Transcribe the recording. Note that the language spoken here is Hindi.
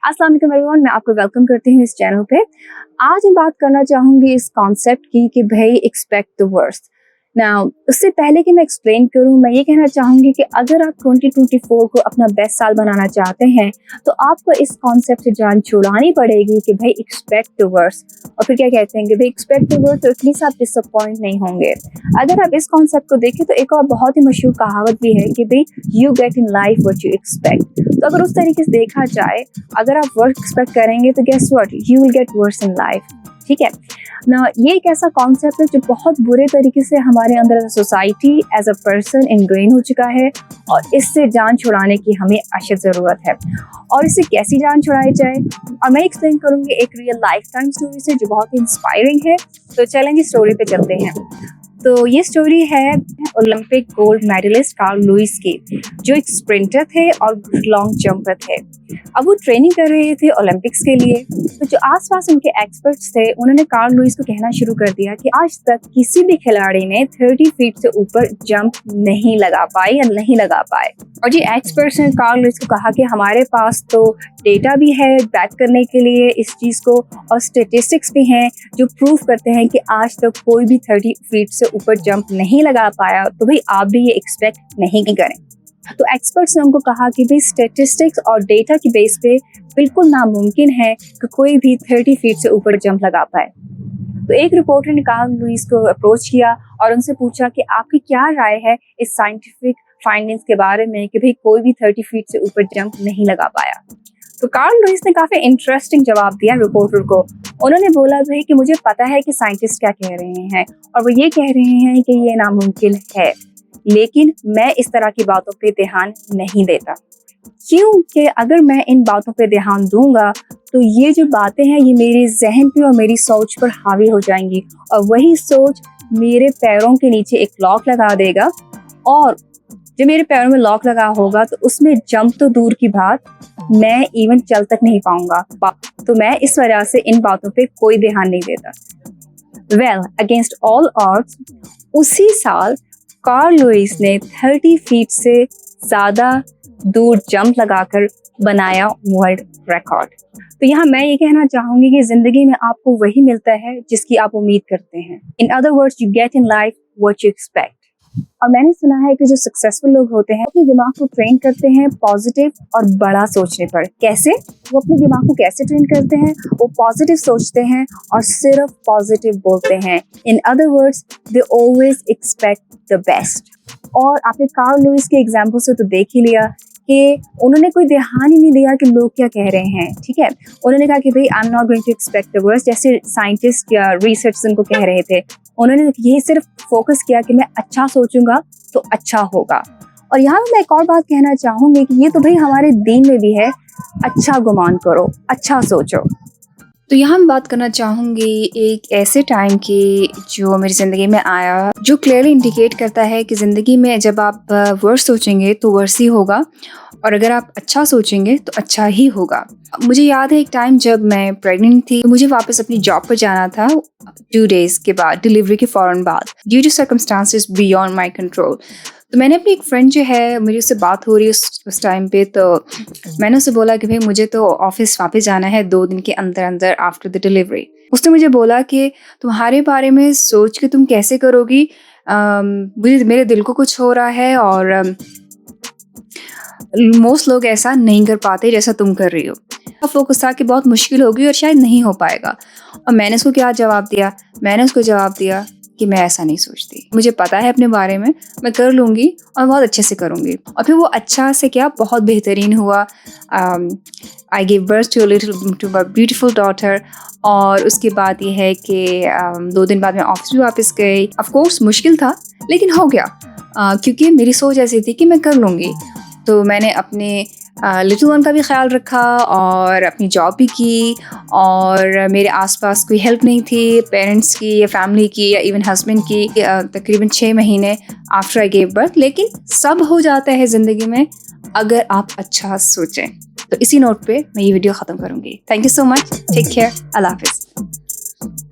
अस्सलाम वालेकुम एवरीवन, मैं आपको वेलकम करती हूँ इस चैनल पे। आज मैं बात करना चाहूँगी इस कॉन्सेप्ट की कि भाई एक्सपेक्ट द वर्स्ट। नाउ उससे पहले कि मैं एक्सप्लेन करूँ, मैं ये कहना चाहूँगी कि अगर आप 2024 को अपना बेस्ट साल बनाना चाहते हैं तो आपको इस कॉन्सेप्ट से जान छुड़ानी पड़ेगी कि भाई एक्सपेक्ट द वर्स्ट। और फिर क्या कहते हैं कि भाई एक्सपेक्ट द वर्स्ट, तो एटलीस्ट आप डिसअपॉइंट नहीं होंगे। अगर आप इस कॉन्सेप्ट को देखें तो एक और बहुत ही मशहूर कहावत भी है कि भाई you get in life what you expect. तो अगर उस तरीके से देखा जाए, अगर आप वर्क एक्सपेक्ट करेंगे तो guess what, you will get worse in life. ठीक है ना, ये एक ऐसा कॉन्सेप्ट है जो बहुत बुरे तरीके से हमारे अंदर as a society, as a person ingrain हो चुका है और इससे जान छुड़ाने की हमें अशद ज़रूरत है। और इससे कैसी जान छुड़ाई जाए, और मैं एक्सप्लेन करूँगी एक रियल लाइफ टाइम स्टोरी से जो बहुत ही इंस्पायरिंग है। तो चलेंगे स्टोरी पे चलते हैं। तो ये स्टोरी है Olympic gold medallist Carl Lewis की, जो एक स्प्रिंटर थे और लॉन्ग जंपर थे। अब वो ट्रेनिंग कर रहे थे ओलंपिक्स के लिए। तो जो आसपास उनके एक्सपर्ट्स थे उन्होंने कार्ल लुईस को कहना शुरू कर दिया कि आज तक किसी भी खिलाड़ी ने 30 फीट से ऊपर जंप नहीं लगा पाए या नहीं लगा पाए। और जी एक्सपर्ट्स ने कार्ल लुईस को कहा कि हमारे पास तो डेटा भी है बैक करने के लिए इस चीज़ को, और स्टेटिस्टिक्स भी हैं जो प्रूव करते हैं कि आज तक कोई भी 30 फीट से ऊपर जंप नहीं लगा पाया। तो भाई आप भी ये एक्सपेक्ट नहीं करें। तो एक्सपर्ट्स ने उनको कहा कि भाई स्टेटिस्टिक्स और डेटा की बेस पे बिल्कुल नामुमकिन है कि कोई भी 30 फीट से ऊपर जंप लगा पाए। तो एक रिपोर्टर ने कार्ल लुईस को अप्रोच किया और उनसे पूछा कि आपकी क्या राय है इस साइंटिफिक फाइंडिंग्स के बारे में कि भाई कोई भी 30 फीट से ऊपर जंप नहीं लगा पाया। तो कार्ल लुईस ने काफ़ी इंटरेस्टिंग जवाब दिया रिपोर्टर को। उन्होंने बोला भाई कि मुझे पता है कि साइंटिस्ट क्या कह रहे हैं और वो ये कह रहे हैं कि ये नामुमकिन है, लेकिन मैं इस तरह की बातों पे ध्यान नहीं देता। क्योंकि अगर मैं इन बातों पे ध्यान दूंगा तो ये जो बातें हैं ये मेरे जहन पे और मेरी सोच पर हावी हो जाएंगी, और वही सोच मेरे पैरों के नीचे एक लॉक लगा देगा, और जब मेरे पैरों में लॉक लगा होगा तो उसमें जंप तो दूर की बात, मैं इवन चल तक नहीं पाऊंगा। तो मैं इस वजह से इन बातों पे कोई ध्यान नहीं देता। वेल, अगेंस्ट ऑल ऑड्स उसी साल कार्ल लुईस ने 30 फीट से ज़्यादा दूर जंप लगाकर बनाया वर्ल्ड रिकॉर्ड। तो यहाँ मैं ये कहना चाहूँगी कि ज़िंदगी में आपको वही मिलता है जिसकी आप उम्मीद करते हैं। In other words, you get in life what you expect. और मैंने सुना है कि जो सक्सेसफुल लोग होते हैं अपने दिमाग को ट्रेन करते हैं पॉजिटिव और बड़ा सोचने पर। कैसे? वो अपने दिमाग को कैसे ट्रेन करते हैं? वो पॉजिटिव सोचते हैं और सिर्फ पॉजिटिव बोलते हैं। In other words, they always expect the best. और आपने कार्ल लुईस के एग्जाम्पल से तो देख ही लिया कि उन्होंने कोई ध्यान ही नहीं दिया कि लोग क्या कह रहे हैं। ठीक है, उन्होंने कहा कि भाई I am not going to expect the worst, जैसे साइंटिस्ट या रिसर्चर्स उनको कह रहे थे। उन्होंने यही सिर्फ फोकस किया कि मैं अच्छा सोचूंगा तो अच्छा होगा। और यहाँ मैं एक और बात कहना चाहूँगी कि ये तो भाई हमारे दीन में भी है, अच्छा गुमान करो, अच्छा सोचो। तो यहाँ मैं बात करना चाहूँगी एक ऐसे टाइम की जो मेरी ज़िंदगी में आया, जो क्लियरली इंडिकेट करता है कि ज़िंदगी में जब आप वर्स सोचेंगे तो वर्स ही होगा, और अगर आप अच्छा सोचेंगे तो अच्छा ही होगा। मुझे याद है एक टाइम जब मैं प्रेग्नेंट थी, तो मुझे वापस अपनी जॉब पर जाना था 2 डेज़ के बाद, डिलीवरी के फ़ौरन बाद, due to circumstances beyond my control. तो मैंने अपनी एक फ्रेंड जो है, मेरी उससे बात हो रही है उस टाइम पे, तो मैंने उससे बोला कि भाई मुझे तो ऑफिस वापस जाना है 2 दिन के अंदर अंदर आफ्टर द डिलीवरी। उसने मुझे बोला कि तुम्हारे बारे में सोच के तुम कैसे करोगी, मुझे मेरे दिल को कुछ हो रहा है और मोस्ट लोग ऐसा नहीं कर पाते जैसा तुम कर रही हो। फोकस था कि बहुत मुश्किल होगी और शायद नहीं हो पाएगा। और मैंने उसको क्या जवाब दिया? मैंने उसको जवाब दिया कि मैं ऐसा नहीं सोचती, मुझे पता है अपने बारे में, मैं कर लूँगी और बहुत अच्छे से करूँगी। और फिर वो अच्छा से क्या, बहुत बेहतरीन हुआ। I give birth to a beautiful daughter. और उसके बाद ये है कि 2 दिन बाद मैं ऑफिस भी वापस गई। ऑफ कोर्स मुश्किल था लेकिन हो गया, क्योंकि मेरी सोच ऐसी थी कि मैं कर लूँगी। तो मैंने अपने लिटिल वन का भी ख्याल रखा और अपनी जॉब भी की, और मेरे आसपास कोई हेल्प नहीं थी पेरेंट्स की या फैमिली की या इवन हस्बैंड की, तकरीबन 6 महीने आफ्टर आई गेव बर्थ। लेकिन सब हो जाता है ज़िंदगी में अगर आप अच्छा सोचें। तो इसी नोट पे मैं ये वीडियो ख़त्म करूँगी। Thank you so much, take care, अल्लाह हाफिज़।